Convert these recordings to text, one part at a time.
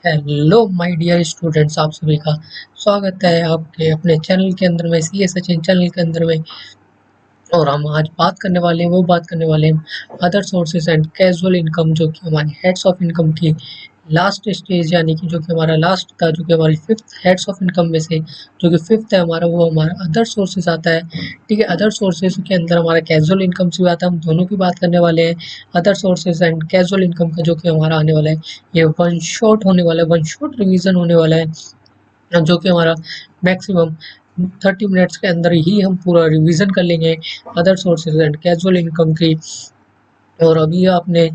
Hello my dear students, आप सभी का स्वागत है आपके अपने चैनल के अंदर में, सी एस सचिन चैनल के अंदर में। और हम आज बात करने वाले हैं other sources and casual income, जो कि हमारी हेड्स ऑफ इनकम की लास्ट स्टेज, यानी कि जो कि हमारा लास्ट था, जो कि हमारी फिफ्थ हेड्स ऑफ इनकम में से जो कि फिफ्थ है हमारा, वो हमारा अदर सोर्सेज आता है। ठीक है, अदर सोर्सेज के अंदर हमारा कैजुअल इनकम से भी आता है, हम दोनों की बात करने वाले हैं। Other sources and casual income का जो कि हमारा आने वाला है, ये वन शॉट होने वाला है, वन शॉट रिवीजन होने वाला है, जो कि हमारा मैक्सिमम 30 मिनट्स के अंदर ही हम पूरा रिवीजन कर लेंगे other sources and casual income की। और अभी आपने,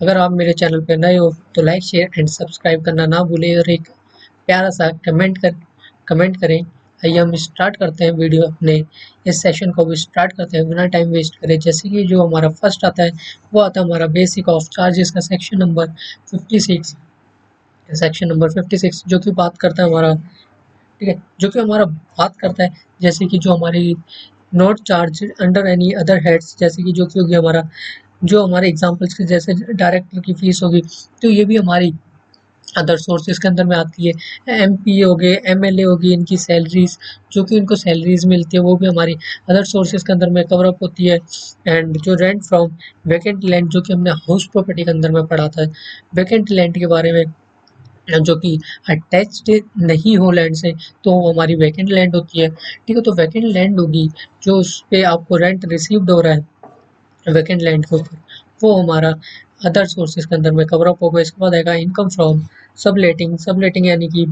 अगर आप मेरे चैनल पे नए हो तो लाइक शेयर एंड सब्सक्राइब करना ना भूलें, और एक प्यारा सा कमेंट करें। आइए हम स्टार्ट करते हैं वीडियो, अपने इस सेशन को भी स्टार्ट करते हैं बिना टाइम वेस्ट करे। जैसे कि जो हमारा फर्स्ट आता है, वो आता है हमारा बेसिक ऑफ चार्जेस का सेक्शन नंबर 56। सेक्शन नंबर 56 जो कि बात करता है हमारा, ठीक है, जो कि हमारा बात करता है जैसे कि जो हमारी not charge under any other heads, जैसे कि जो कि होगी हमारा, जो हमारे एग्जांपल्स के जैसे डायरेक्टर की फीस होगी, तो ये भी हमारी अदर सोर्सेज के अंदर में आती है। एमपी हो गए, एमएलए होगी, इनकी सैलरीज, जो कि इनको सैलरीज मिलती है, वो भी हमारी अदर सोर्सेज के अंदर में कवर अप होती है। एंड जो रेंट फ्रॉम वैकेंट लैंड, जो कि हमने हाउस प्रॉपर्टी के अंदर में पढ़ा था, वैकेंट लैंड के बारे में, जो कि अटैच्ड नहीं हो लैंड से, तो वो हमारी वैकेंट लैंड होती है। ठीक है, तो वैकेंट लैंड होगी जो उस पे आपको रेंट रिसीव्ड हो रहा है वैकेंट लैंड के ऊपर, वो हमारा अदर सोर्सेज के अंदर में कवर अप होगा। इसके बाद आएगा इनकम फ्रॉम सबलेटिंग यानी कि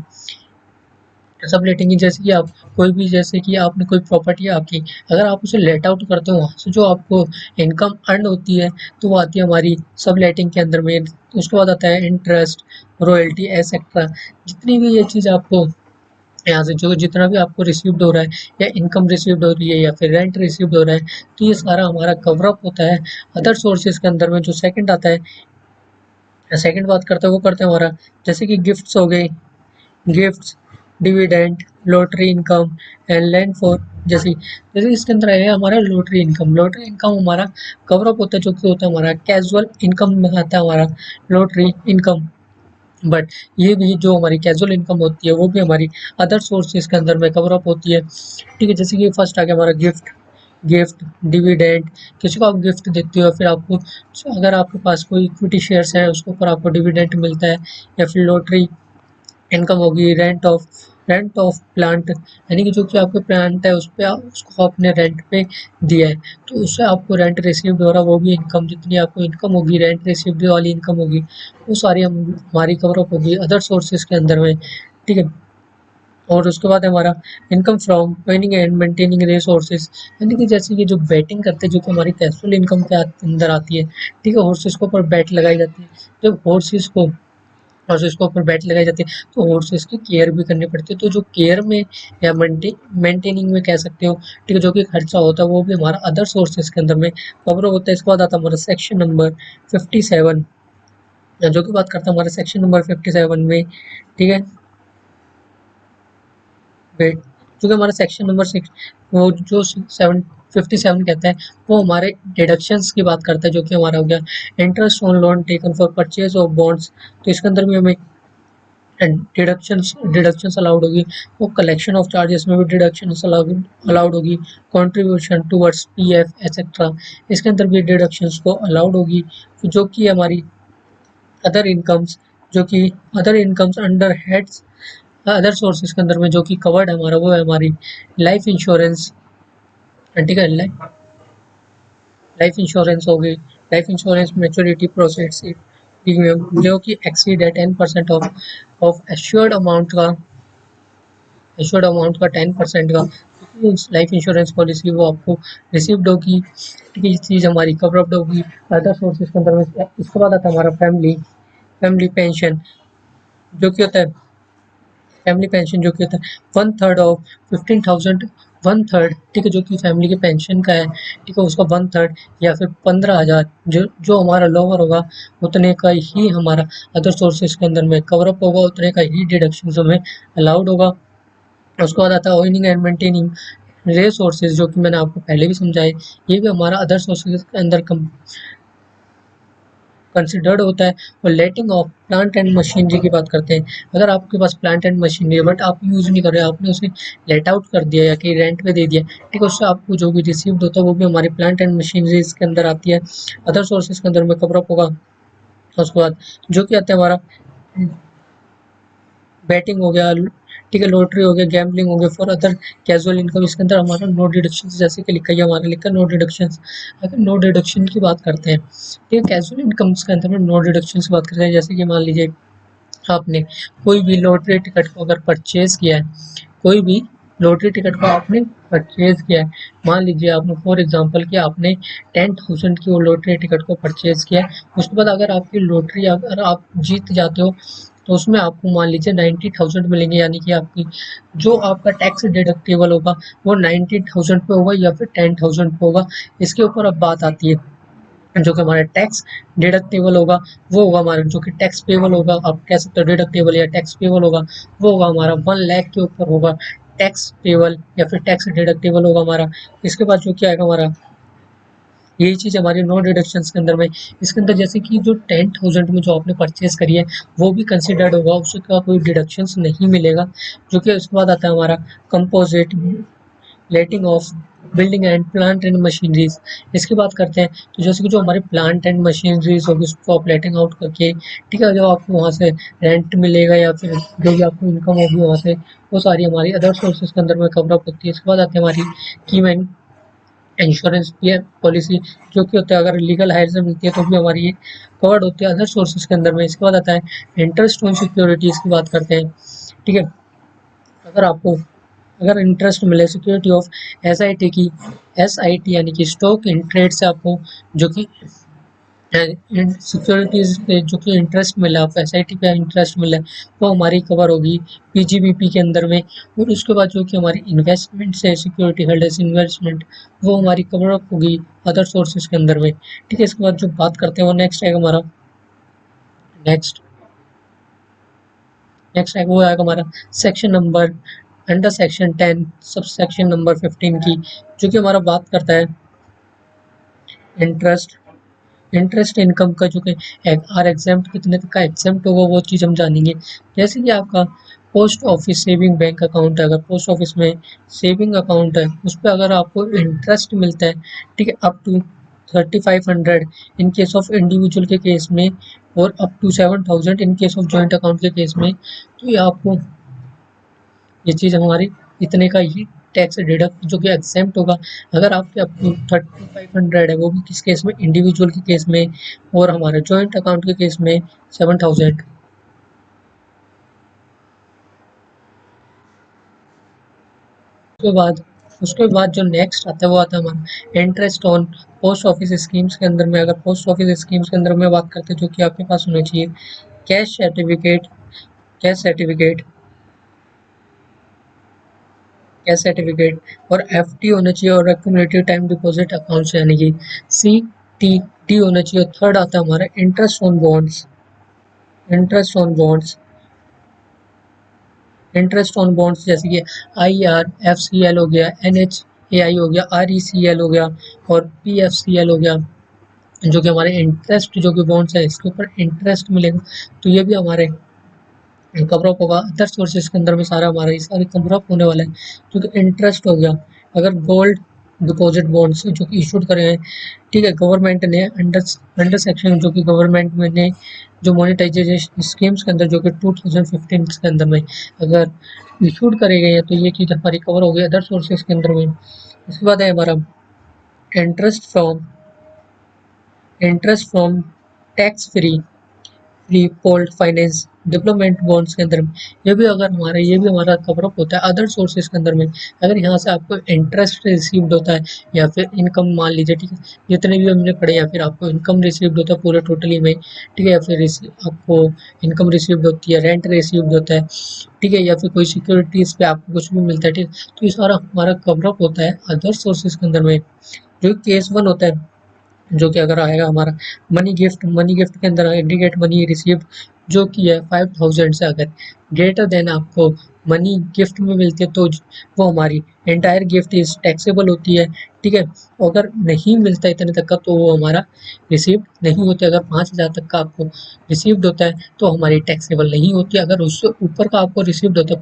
सबलेटिंग, जैसे कि आप कोई भी, जैसे कि आपने कोई प्रॉपर्टी है आपकी, अगर आप उसे लेट आउट करते हो, वहाँ से जो आपको इनकम अर्न होती है, तो वो आती है हमारी सबलेटिंग के अंदर में। उसके बाद आता है इंटरेस्ट, रॉयल्टी एसेट्रा, जितनी भी ये चीज़ आपको यहाँ से जो जितना भी आपको रिसीव्ड हो रहा है, या इनकम रिसीव्ड हो रही है, या फिर रेंट रिसीव्ड हो रहा है, तो ये सारा हमारा कवर अप होता है अदर सोर्सेज के अंदर में। जो सेकंड आता है, सेकंड बात करते हैं, वो करते हैं हमारा, जैसे कि गिफ्ट्स हो गए, gifts, dividend, lottery income and land for, जैसे जैसे इसके अंदर है हमारा लॉटरी इनकम। लॉटरी इनकम हमारा कवर अप होता है, जो कि होता है हमारा कैजुअल इनकम में आता है हमारा लॉटरी इनकम। बट ये भी जो हमारी कैजुअल इनकम होती है, वो भी हमारी अदर सोर्सेज के अंदर में कवर अप होती है। ठीक है, जैसे कि फर्स्ट आ गया हमारा गिफ्ट, गिफ्ट, डिविडेंड, किसी को आप गिफ्ट देते हो, फिर आपको, अगर आपके पास कोई इक्विटी शेयर्स है, उसके ऊपर आपको डिविडेंड मिलता है। या फिर लॉटरी इनकम होगी रेंट ऑफ प्लांट, यानी कि जो कि आपके प्लांट है, उस पे आप उसको आपने रेंट पे दिया है, तो उससे आपको रेंट रिसीव्ड हो रहा है, वो भी इनकम, जितनी आपको इनकम होगी, रेंट रिसीव्ड वाली इनकम होगी, वो सारी हमारी कवर अप होगी अदर सोर्सेज के अंदर में। ठीक है, और उसके बाद हमारा income from earning and maintaining resources, यानी कि जैसे कि जो बैटिंग करते हैं, जो कि हमारी कैजुअल इनकम के अंदर आती है। ठीक है, हॉर्सेस के ऊपर बैट लगाई जाती है, जब हॉर्सेस के ऊपर बैट लगाई जाती है, तो हॉर्सेस की केयर भी करनी पड़ती है। तो जो केयर में या मेंटेनिंग में कह सकते हो, ठीक है, जो कि खर्चा होता है, वो भी हमारा अदर सोर्सेज के अंदर में कवर होता है। इसके बाद आता है हमारा सेक्शन नंबर 57, जो कि बात करता है हमारे सेक्शन नंबर 57 में। ठीक है, वेट, जो कि हमारा सेक्शन नंबर 6, वो जो 57 कहता है, वो हमारे डिडक्शंस की बात करता है, जो कि हमारा हो गया interest on loan taken for purchase of bonds. तो इसके अंदर भी हमें डिडक्शंस अलाउड होगी, वो कलेक्शन ऑफ चार्जेस में भी डिडक्शंस अलाउड होगी, कंट्रीब्यूशन टुवर्ड्स पीएफ एसेट्रा, इसके अंदर भी डिडक्शंस को अलाउड होगी। जो कि हमारी अदर इनकम्स, जो कि other incomes under heads other sources के अंदर में जो कि कवर्ड है हमारा, वो है हमारी लाइफ इंश्योरेंस। ठीक है, लाइफ इंश्योरेंस हो गई, life insurance maturity process premium, जो कि एक्सीड है 10% ऑफ एश्योर्ड अमाउंट का 10% का लाइफ इंश्योरेंस पॉलिसी वो आपको रिसीव्ड होगी। ठीक है, ये चीज़ हमारी कवरअप होगी अदर सोर्सेज के अंदर में। इसके बाद आता है हमारा फैमिली पेंशन, जो कि होता है फैमिली पेंशन, जो कि होता है 1/3 ऑफ 15,000, 1/3, ठीक है, जो कि फैमिली की पेंशन का है। ठीक है, उसका 1/3 या फिर 15,000, जो जो हमारा लोअर होगा, उतने का ही हमारा अदर सोर्सेज के अंदर में कवरअप होगा, उतने का ही डिडक्शन हमें अलाउड होगा। उसके बाद आता है अर्निंग एंड मेंटेनिंग रिसोर्सेज, जो कि मैंने आपको पहले भी समझाए, ये भी हमारा अदर सोर्सेज के अंदर कंसिडर्ड होता है। और लेटिंग ऑफ प्लांट एंड मशीनरी की बात करते हैं, अगर आपके पास प्लांट एंड मशीनरी है बट आप यूज़ नहीं कर रहे, आपने उसे लेट आउट कर दिया या कि रेंट पे दे दिया, ठीक है, उससे आपको जो भी रिसीव्ड होता है वो भी हमारी प्लांट एंड मशीनरीज के अंदर आती है। अदर सोर्सेज के अंदर में कवर अप होगा। उसके बाद जो कि आता है हमारा बैटिंग हो गया, ठीक है, लॉटरी हो गया, गैम्बलिंग हो गया, फॉर अदर कैजुअल इनकम, इसके अंदर हमारा नो डिडक्शन जैसे कि लिखा है हमारा लिखा नो डिडक्शन। अगर नो डिडक्शन की बात करते हैं, ठीक है, कैजुअल इनकम्स के अंदर में नो डिडक्शन की बात करते हैं, जैसे कि मान लीजिए आपने कोई भी लॉटरी टिकट को अगर परचेज किया है, कोई भी लॉटरी टिकट को आपने परचेज किया है, मान लीजिए आपने फॉर एग्जांपल कि आपने 10,000 की वो लॉटरी टिकट को परचेज किया है, उसके बाद अगर आपकी लॉटरी अगर आप जीत जाते हो तो उसमें आपको मान लीजिए 90,000 मिलेंगे, यानी कि आपकी जो आपका टैक्स डिडक्टेबल होगा वो 90,000 पे होगा या फिर 10,000 पे होगा। इसके ऊपर अब बात आती है जो कि हमारा टैक्स डिडक्टेबल होगा, वो होगा हमारा जो कि टैक्स पेबल होगा, आप कह सकते हो डिडक्टेबल या टैक्स पेबल होगा, वो होगा हमारा 1 लाख के ऊपर होगा टैक्स पेबल या फिर टैक्स डिडक्टेबल होगा हमारा। इसके बाद जो क्या आएगा हमारा, यही चीज़ हमारी नो डिडक्शंस के अंदर में, इसके अंदर जैसे कि जो 10,000 में जो आपने परचेज करी है वो भी कंसिडर्ड होगा, उसका कोई डिडक्शंस नहीं मिलेगा। जो कि उसके बाद आता है हमारा composite letting of building and plant and machineries. इसकी बात करते हैं तो जैसे कि जो हमारे प्लांट एंड मशीनरीज होगी उसको आप लेटिंग आउट करके, ठीक है, जो आपको वहाँ से रेंट मिलेगा या फिर जो भी आपको इनकम होगी वहाँ से, वो सारी हमारी अदर सोर्सेज के अंदर में कवर अप होती है। इसके बाद आती है हमारी की मैन इंश्योरेंस पॉलिसी, जो कि होता है अगर लीगल हायर से मिलती है तो भी हमारी ये कवर्ड होती है अदर सोर्सेज के अंदर में। इसके बाद आता है इंटरेस्ट ऑन सिक्योरिटीज़ की बात करते हैं, ठीक है, अगर आपको अगर इंटरेस्ट मिले सिक्योरिटी ऑफ एसआईटी की, एसआईटी यानी कि स्टॉक इन ट्रेड से आपको जो कि सिक्योरिटीज पे जो कि इंटरेस्ट मिला, आपको एसआईटी पे इंटरेस्ट मिला, वो हमारी कवर होगी पीजीबीपी के अंदर में। और उसके बाद जो कि हमारी इन्वेस्टमेंट से सिक्योरिटी होल्डर्स इन्वेस्टमेंट, वो हमारी कवर अप होगी अदर सोर्सेज के अंदर में, ठीक है। इसके बाद जो बात करते हैं वो नेक्स्ट है हमारा नेक्स्ट नेक्स्ट है वो आएगा हमारा section number under section 10 sub section number 15 की, जो कि हमारा बात करता है इंटरेस्ट इंटरेस्ट इनकम का, जो कि आर एग्जाम्प्ट कितने तक का एग्जाम्प्ट होगा वो चीज़ हम जानेंगे। जैसे कि आपका post office saving bank account है, अगर पोस्ट ऑफिस में सेविंग अकाउंट है उस पर अगर आपको इंटरेस्ट मिलता है, ठीक है, up to 3,500 in case of individual के केस में, और up to 7,000 in case of joint account के केस में, तो ये आपको ये चीज़ हमारी इतने का ही टैक्स डिडक्ट जो कि एग्जेम्प्ट होगा। अगर आपके अप टू 3,500 है, वो भी किस केस में, इंडिविजुअल के केस में, और हमारे जॉइंट अकाउंट के केस में 7,000। उसके बाद जो नेक्स्ट आता है वो आता है हमारा interest on post office schemes के अंदर में। अगर पोस्ट ऑफिस स्कीम्स के अंदर में बात करते हैं जो कि आपके पास होना चाहिए cash certificate, cash certificate cash certificate, और एफडी होना चाहिए, और एक्यूमुलेटिव टाइम डिपॉजिट अकाउंट्स यानी कि सीटीडी होना चाहिए। थर्ड आता है हमारा interest on bonds, interest on bonds interest on bonds जैसे कि IRFCL हो गया, NHAI हो गया, RECL हो गया, और PFCL हो गया, जो कि हमारे इंटरेस्ट जो कि बॉन्ड्स है इसके ऊपर इंटरेस्ट मिलेगा, तो ये भी हमारे कवर अप होगा अदर सोर्सेज के अंदर में। सारा हमारा ये सारे कवर अप होने वाला है, क्योंकि इंटरेस्ट हो गया। अगर गोल्ड डिपॉजिट बॉन्ड्स जो कि इशूड करे हैं, ठीक है, गवर्नमेंट ने अंडर अंडर सेक्शन जो कि गवर्नमेंट में ने जो मोनेटाइजेशन स्कीम्स के अंदर जो कि 2015 के अंदर में अगर इशूड करे गए हैं, तो ये चीज़ हमारी कवर हो गई अदर सोर्सेज के अंदर में। इसके बाद है हमारा interest from interest from tax free free polled finance development bonds के अंदर में, ये भी हमारा कवर अप होता है अदर सोर्सेज के अंदर में। अगर यहाँ से आपको इंटरेस्ट रिसीव्ड होता है या फिर इनकम मान लीजिए, ठीक है, जितने भी हमने पढ़े, या फिर आपको इनकम रिसीव्ड होता है पूरे टोटली में, ठीक है, या फिर आपको इनकम रिसीव्ड होती है, रेंट रिसीव्ड होता है, ठीक है, या फिर कोई सिक्योरिटीज पे आपको कुछ भी मिलता है, ठीक है, तो ये सारा हमारा कवर अप होता है अदर सोर्सेज के अंदर में। जो केस 1 होता है, जो कि अगर आएगा हमारा मनी गिफ्ट के अंदर इंडिकेट मनी रिसीव्ड जो कि है 5,000 से अगर ग्रेटर देन आपको मनी गिफ्ट में मिलती है तो वो हमारी एंटायर गिफ्ट इज टैक्सेबल होती है, ठीक है। अगर नहीं मिलता इतने तक का तो वो हमारा रिसीव्ड नहीं होता। अगर 5,000 तक का आपको रिसीव्ड होता है तो हमारी टैक्सेबल नहीं होती। अगर उससे ऊपर का आपको रिसीव्ड होता है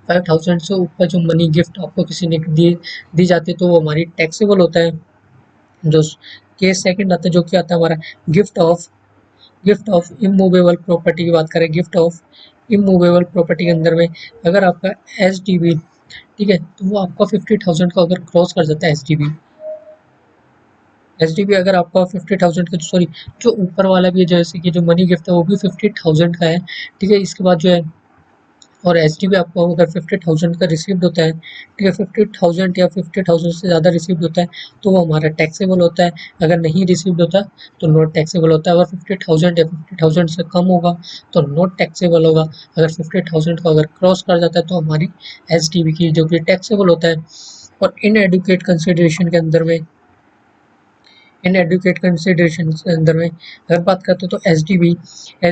5,000 से ऊपर जो मनी गिफ्ट आपको किसी ने दी जाती है तो वो हमारी टैक्सेबल होता है। जो केस सेकंड आता है जो कि आता है हमारा गिफ्ट ऑफ इमूवेबल प्रॉपर्टी की बात करें। गिफ्ट ऑफ इमूवेबल प्रॉपर्टी के अंदर में अगर आपका एस डी बी, ठीक है, तो वो आपका 50,000 का अगर क्रॉस कर जाता है एस डी बी अगर आपका 50,000 का, सॉरी, जो ऊपर वाला भी है जैसे कि जो मनी गिफ्ट है वो भी 50,000 का है, ठीक है। इसके बाद जो है और एस डी बी आपको अगर 50,000 का रिसीव्ड होता है, ठीक है, 50,000 या 50,000 से ज़्यादा रिसीव्ड होता है तो वो हमारा टैक्सेबल होता है। अगर नहीं रिसीव्ड होता तो नॉट टैक्सेबल होता है। अगर 50,000 या 50,000 से कम होगा तो नॉट टैक्सेबल होगा। अगर 50,000 को अगर क्रॉस कर जाता है तो हमारी एस डी बी की जो कि टैक्सेबल होता है। और इन एडुकेट कंसिडरेशन के अंदर में, इन एडुकेट कंसिडरेशन के अंदर में अगर बात करते हैं तो एस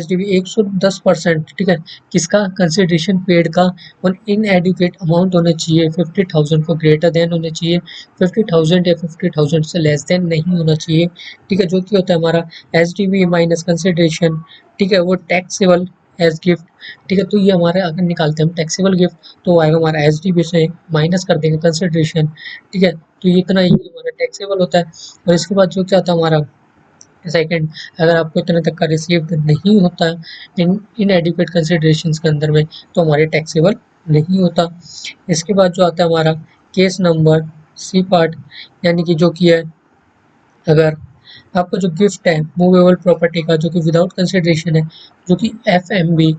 डी बी 110%, ठीक है, किसका कंसिडरेशन पेड का और इन एडुकेट अमाउंट होना चाहिए 50,000 को ग्रेटर देन होना चाहिए, 50,000 या 50,000 से लेस देन नहीं होना चाहिए, ठीक है। जो कि होता है हमारा S D B minus consideration, ठीक है, वो टैक्सेबल एज गिफ्ट, ठीक है। तो ये हमारे अगर निकालते हैं हम टैक्सेबल गिफ्ट तो आएगा हमारा एस डी बी से माइनस कर देंगे कंसिडरेशन, ठीक है। तो ये इतना ही हमारा टैक्सेबल होता है। और इसके बाद जो क्या था हमारा सेकंड, अगर आपको इतने तक का रिसीव्ड नहीं होता इन इन एडिक्वेट कंसिडरेशन के अंदर में तो हमारे टैक्सेबल नहीं होता। इसके बाद जो आता है हमारा केस नंबर सी पार्ट, यानी कि जो कि है अगर आपको जो गिफ्ट है मूवेबल प्रॉपर्टी का जो कि विदाउट कंसिडरेशन है, जो कि एफ एम बी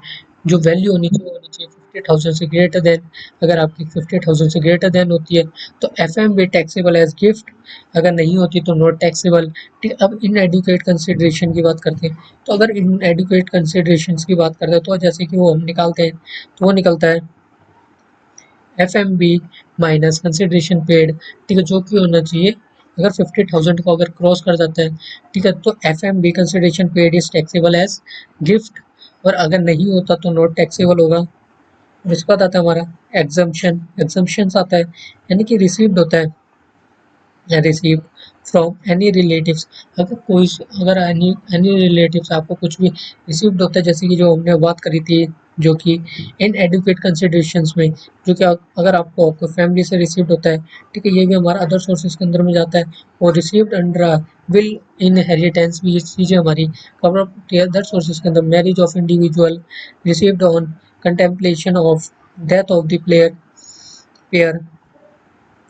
जो वैल्यू होनी चाहिए 50,000 से ग्रेटर देन, अगर आपकी 50,000 से ग्रेटर देन होती है तो F M B taxable as gift, अगर नहीं होती तो नॉट टैक्सेबल, ठीक। अब इन एडुकेट कंसिडरेशन की बात करते हैं तो अगर इन एडुकेट कंसिडरेशन की बात करते हैं तो जैसे कि वो हम निकालते हैं तो वो निकलता है F M B minus consideration paid, ठीक है, जो कि होना चाहिए अगर 50,000 को अगर क्रॉस कर जाता है, ठीक है, तो F M B consideration paid is taxable as gift, और अगर नहीं होता तो नॉट टैक्सेबल होगा। और इसके बाद आता है हमारा एग्जम्पशन आता है, यानी कि रिसीव्ड होता है रिसीव फ्रॉम एनी रिलेटिव्स, अगर कोई अगर एनी रिलेटिव्स आपको कुछ भी रिसीव्ड होता है, जैसे कि जो हमने बात करी थी जो कि इन एडुकेट कंसिडरेशंस में, जो कि अगर आपको आपको फैमिली से रिसीव्ड होता है, ठीक है, ये भी हमारा अदर सोर्सेज के अंदर में जाता है। और रिसीव्ड अंडर विल इनहेरिटेंस भी ये चीज़ें हमारी कवर अप होती है अदर सोर्सेज के अंदर। Marriage of individual received on contemplation of death of the player pair,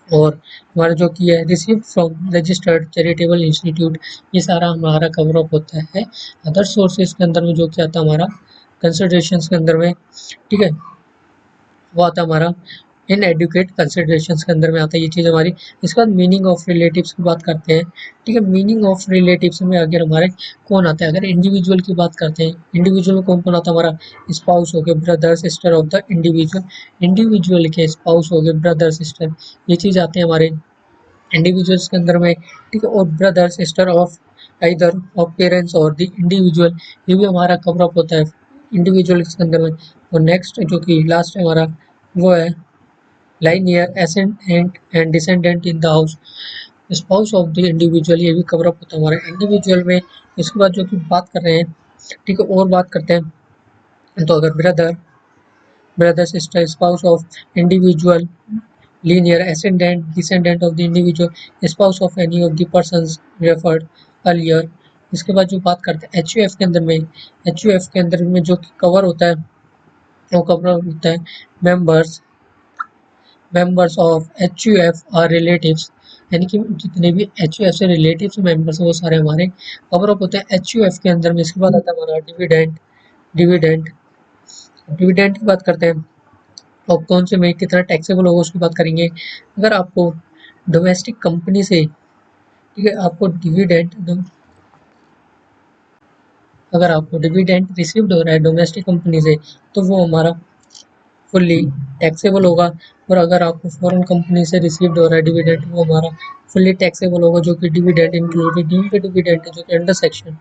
और हमारा जो कि है receive from registered charitable institute, ये सारा हमारा कवर अप होता है अदर सोर्सेज के अंदर में। जो कि आता है हमारा कंसिडरेशंस के अंदर में, ठीक है, वो आता है हमारा इन एडुकेट कंसिडरेशंस के अंदर में आता है ये चीज़ हमारी। इसके बाद मीनिंग ऑफ रिलेटिव्स की बात करते हैं, ठीक है। मीनिंग ऑफ रिलेटिव्स में अगर हमारे कौन आता है, अगर इंडिविजुअल की बात करते हैं, इंडिविजुअल में कौन कौन आता है हमारा स्पाउस हो गए, brother sister of the individual, individual के स्पाउस हो गए, ब्रदर सिस्टर, ये चीज़ आते हैं हमारे इंडिविजुअल्स के अंदर में, ठीक है। और brother sister of either of parents और द इंडिविजुअल, ये भी हमारा कवर अप होता है इंडिविजुअल के अंदर में। और नेक्स्ट जो कि लास्ट है हमारा वो है linear ascendant and descendant in the house, spouse of the individual, ये भी कवर अप होता है हमारा इंडिविजुअल में। इसके बाद जो कि बात कर रहे हैं, ठीक है, और बात करते हैं तो अगर brother sister spouse of individual, linear ascendant descendant of the individual, spouse of any of the persons referred earlier। इसके बाद जो बात करते हैं एच के अंदर में, एच के अंदर में जो कवर होता है वो कवर होता है members of H R relatives, यानी कि जितने भी एच से रिलेटिव्स मेंबर्स हैं वो सारे हमारे कवर अप होते हैं एच के अंदर में। इसके बाद आता है हमारा डिविडेंड डिविडेंड की बात करते हैं और कौन से में कितना टैक्सेबल होगा उसकी बात करेंगे। अगर आपको डोमेस्टिक कंपनी से, ठीक है, आपको डिविडेंड, अगर आपको डिविडेंड रिसीव्ड हो रहा है डोमेस्टिक कंपनी से तो वो हमारा फुल्ली टैक्सेबल होगा। और अगर आपको फॉरेन कंपनी से रिसीव्ड हो रहा है डिविडेंड वो हमारा फुल्ली टैक्सेबल होगा, जो कि डिविडेंड इंक्लूडेड डिविडेंड है जो कि अंडर सेक्शन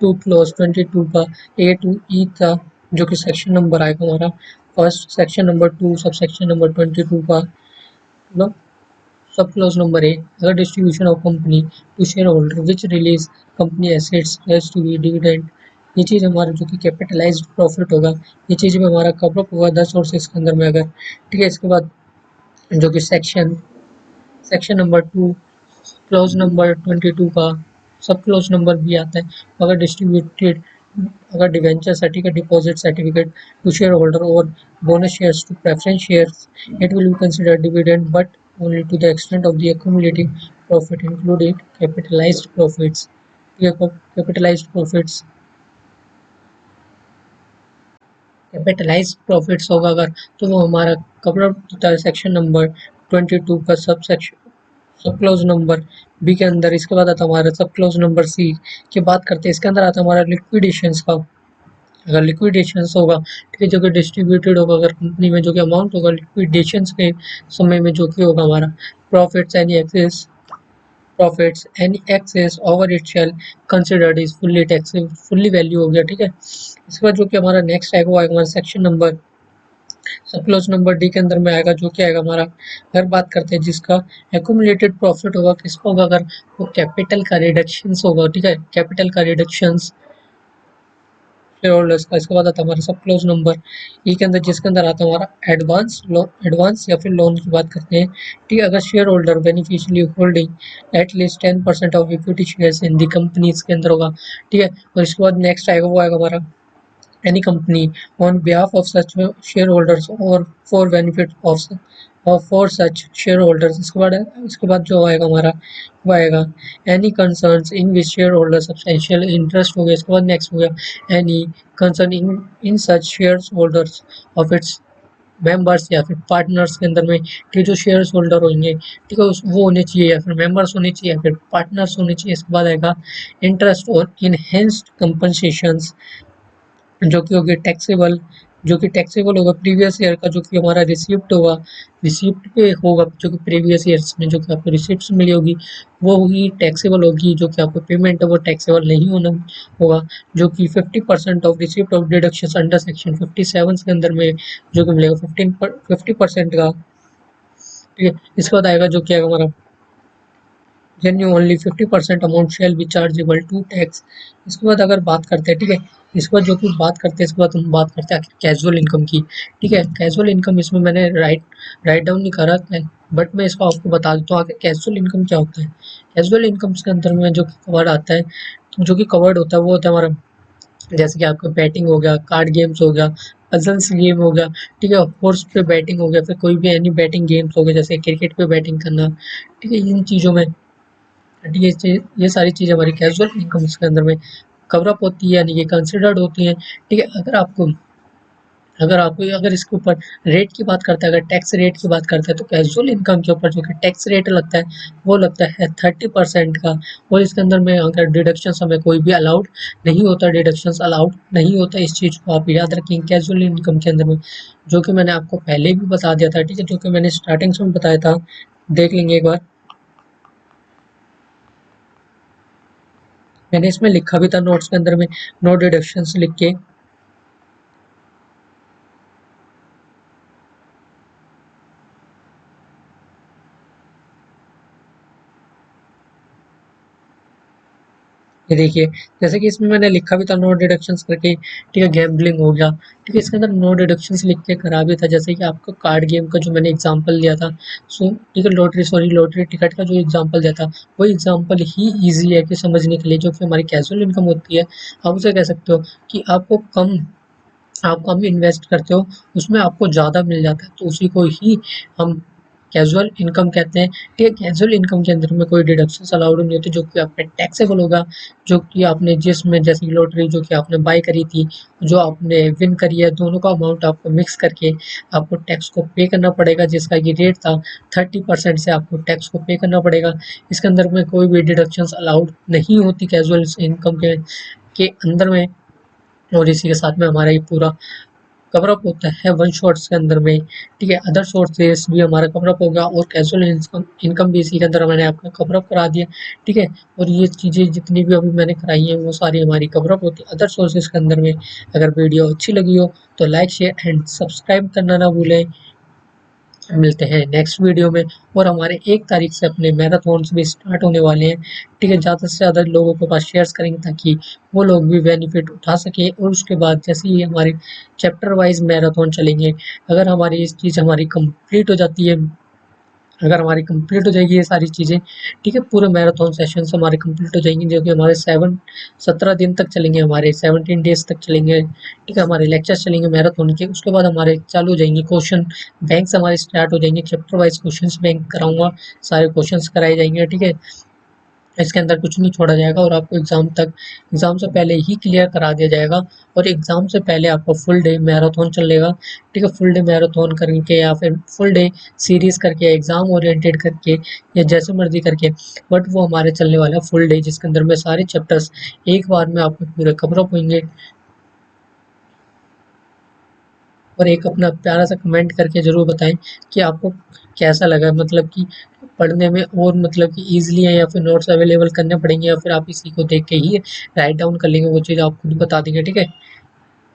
2 क्लॉज 22 का A to E था, जो कि सेक्शन नंबर आएगा हमारा first section number 2 sub section number 22 का मतलब सब क्लॉज नंबर ए, अगर distribution of company to share holder which release company assets has to be dividend, ये चीज़ हमारा जो कि कैपिटलाइज्ड प्रॉफिट होगा, ये चीज़ भी हमारा कवर अप होगा 10 सोर्सेस के अंदर में अगर, ठीक है। इसके बाद जो कि section section number 2 clause number 22 का सब क्लॉज नंबर भी आता है, अगर डिस्ट्रीब्यूटेड अगर debenture certificate deposit certificate to share holder और bonus shares to preference shares, it will be considered dividend but only to the extent of the accumulating profit including capitalized profits, capitalized profits capitalised profits होगा अगर, तो वो हमारा cover up होता है section number 22 का sub section सब close number B के अंदर। इसके बाद आता है हमारा सब क्लोज नंबर सी की बात करते हैं, इसके अंदर आता है हमारा लिक्विडेशंस का, अगर लिक्विडेशंस होगा, ठीक है, जो कि डिस्ट्रीब्यूटेड होगा अगर कंपनी में, जो कि अमाउंट होगा लिक्विडेशंस के समय में जो कि होगा हमारा profits any excess over it shall considered is fully taxable, fully value हो गया, ठीक है। इसके बाद जो कि हमारा नेक्स्ट आएगा वो आएगा हमारा सेक्शन नंबर सब क्लोज नंबर डी के अंदर में आएगा, जो कि आएगा हमारा, अगर बात करते हैं जिसका एक्यूमुलेटेड प्रॉफिट होगा किसका होगा, अगर वो कैपिटल का रिडक्शंस होगा, ठीक है, कैपिटल का रिडक्शंस शेयर होल्डर्स का। इसके बाद आता है हमारा सब क्लोज नंबर ई के अंदर, जिसके अंदर आता है हमारा एडवांस या फिर लोन की बात करते हैं, ठीक है, अगर share holder beneficially holding at least 10% of equity shares in the company इसके अंदर होगा, ठीक है। और इसके बाद नेक्स्ट आएगा वो आएगा हमारा any company on behalf of such shareholders or for benefit of for such shareholders। इसके बाद जो आएगा हमारा वो आएगा any concerns in which shareholder substantial interest हो गया। इसके बाद नेक्स्ट हो गया any concern in such shareholders of its members या फिर पार्टनर्स के अंदर में, ठीक, जो शेयर होल्डर होंगे, ठीक है, वो होने चाहिए या फिर मेंबर्स होने चाहिए या फिर पार्टनर्स होने चाहिए। इसके बाद आएगा इंटरेस्ट और इनहेंस्ड कंपनसेशंस जो कि होगी टैक्सेबल, जो कि टैक्सेबल होगा प्रीवियस ईयर का, जो कि हमारा रिसिप्ट होगा, रिसिप्ट पे होगा, जो कि प्रीवियस ईयर्स में जो कि आपको रिसिप्ट मिली होगी वो ही टैक्सेबल होगी, जो कि आपको पेमेंट है वो टैक्सेबल नहीं होना होगा, जो कि 50% of receipt of deduction under section 57 के अंदर में जो कि मिलेगा 50% का, ठीक है। इसके बाद आएगा जो कि आएगा हमारा then you only 50% amount shall be chargeable to tax. इसके बाद अगर बात करते हैं, ठीक है, इसके बाद जो कि बात करते हैं, इसके बाद हम बात करते हैं कैजुअल इनकम की, ठीक है। कैजुअल इनकम इसमें मैंने राइट डाउन नहीं करा है, बट मैं इसको आपको बता देता हूँ आगे कैजुअल इनकम क्या होता है। कैजुअल इनकम के अंदर में जो कि कवर्ड आता है, जो कि कवर्ड होता है वो होता है हमारा, जैसे कि आपका बैटिंग हो गया, कार्ड गेम्स हो गया, पजल्स गेम हो गया, ठीक है, हॉर्स पे बैटिंग हो गया, फिर कोई भी एनी बैटिंग गेम्स हो गए जैसे क्रिकेट पे बैटिंग करना, ठीक है, इन चीज़ों में, ये सारी चीज़ हमारी कैजुअल इनकम के अंदर में कवर अप होती है, यानी कि कंसिडर्ड होती हैं, ठीक है। अगर इसके ऊपर रेट की बात करता है, अगर टैक्स रेट की बात करता है, तो कैजुअल इनकम के ऊपर जो कि टैक्स रेट लगता है वो लगता है 30% का। और इसके अंदर में अगर डिडक्शन हमें कोई भी अलाउड नहीं होता, डिडक्शन अलाउड नहीं होता, इस चीज़ को आप याद रखें कैजुअल इनकम के अंदर में, जो कि मैंने आपको पहले भी बता दिया था, ठीक है, जो कि मैंने स्टार्टिंग में बताया था, देख लेंगे एक बार, मैंने इसमें लिखा भी था नोट्स के अंदर में, नो डिडक्शंस लिख के। ये देखिए, जैसे कि इसमें मैंने लिखा भी था नो डिडक्शंस करके, ठीक है, गैम्बलिंग हो गया, ठीक है, इसके अंदर नो डिडक्शंस लिख के करा भी था, जैसे कि आपका कार्ड गेम का जो मैंने एग्जांपल दिया था, सो ठीक है, लॉटरी टिकट का जो एग्जांपल दिया था वो एग्जांपल ही ईजी है कि समझने के लिए, जो कि हमारी कैजुअल इनकम होती है। आप उसे कह सकते हो कि आप कम इन्वेस्ट करते हो, उसमें आपको ज़्यादा मिल जाता है, तो उसी को ही हम कैजुअल इनकम कहते हैं, ठीक है। कैजुअल इनकम के अंदर में कोई डिडक्शन अलाउड नहीं होती, जो कि आपका टैक्सेबल होगा, जो कि आपने जिसमें जैसे कि लॉटरी जो कि आपने बाई करी थी, जो आपने विन करी है, दोनों का अमाउंट आपको मिक्स करके आपको टैक्स को पे करना पड़ेगा, जिसका कि रेट था 30% से आपको टैक्स को पे करना पड़ेगा। इसके अंदर में कोई भी डिडक्शन अलाउड नहीं होती कैजुअल इनकम के अंदर में। और इसी के साथ में हमारा ये पूरा कवर अप होता है वन शॉट्स के अंदर में, ठीक है। अदर सोर्सेस भी हमारा कवर अप होगा और कैजुअल इनकम भी इसी के अंदर मैंने आपका कवर अप करा दिया, ठीक है। और ये चीज़ें जितनी भी अभी मैंने कराई हैं वो सारी हमारी कवर अप होती है अदर सोर्सेज के अंदर में। अगर वीडियो अच्छी लगी हो तो लाइक शेयर एंड सब्सक्राइब करना ना भूलें। मिलते हैं नेक्स्ट वीडियो में। और हमारे 1 तारीख से अपने मैराथन्स भी स्टार्ट होने वाले हैं, ठीक है। ज़्यादा से ज़्यादा लोगों के पास शेयर करेंगे ताकि वो लोग भी बेनिफिट उठा सके। और उसके बाद जैसे ही हमारे चैप्टर वाइज मैराथन चलेंगे, अगर हमारी इस चीज़ हमारी कंप्लीट हो जाती है, अगर हमारी कंप्लीट हो जाएगी ये सारी चीज़ें, ठीक है, पूरे मैराथन सेशंस हमारे कंप्लीट हो जाएंगे जो कि हमारे 17 दिन तक चलेंगे, हमारे 17 डेज तक चलेंगे, ठीक है। हमारे लेक्चर्स चलेंगे मैराथन के। उसके बाद हमारे चालू हो जाएंगे क्वेश्चन बैंक्स, हमारे स्टार्ट हो जाएंगे। चैप्टर वाइज क्वेश्चन बैंक कराऊंगा, सारे क्वेश्चन कराए जाएंगे, ठीक है। इसके अंदर कुछ नहीं छोड़ा जाएगा और आपको एग्जाम से पहले ही क्लियर करा दिया जाएगा। और एग्जाम से पहले आपका फुल डे मैराथन चलेगा, ठीक है। फुल डे मैराथन करके या फिर फुल डे सीरीज करके, एग्जाम ओरिएंटेड करके या जैसे मर्जी करके, बट वो हमारे चलने वाला है फुल डे, जिसके अंदर में सारे चैप्टर्स एक बार में आपको पूरे कवर अप होंगे। और एक अपना प्यारा सा कमेंट करके ज़रूर बताएं कि आपको कैसा लगा, मतलब कि पढ़ने में और मतलब कि ईजिली है या फिर नोट्स अवेलेबल करने पड़ेंगे या फिर आप इसी को देख के ही राइट डाउन कर लेंगे, वो चीज़ आप खुद बता देंगे, ठीक है।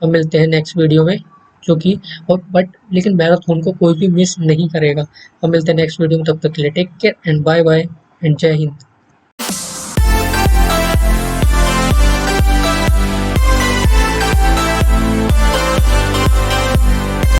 अब मिलते हैं नेक्स्ट वीडियो में, जो कि और बट लेकिन मैराथन को कोई भी मिस नहीं करेगा। अब मिलते हैं नेक्स्ट वीडियो में, तब तक के लिए take care and bye bye and जय हिंद।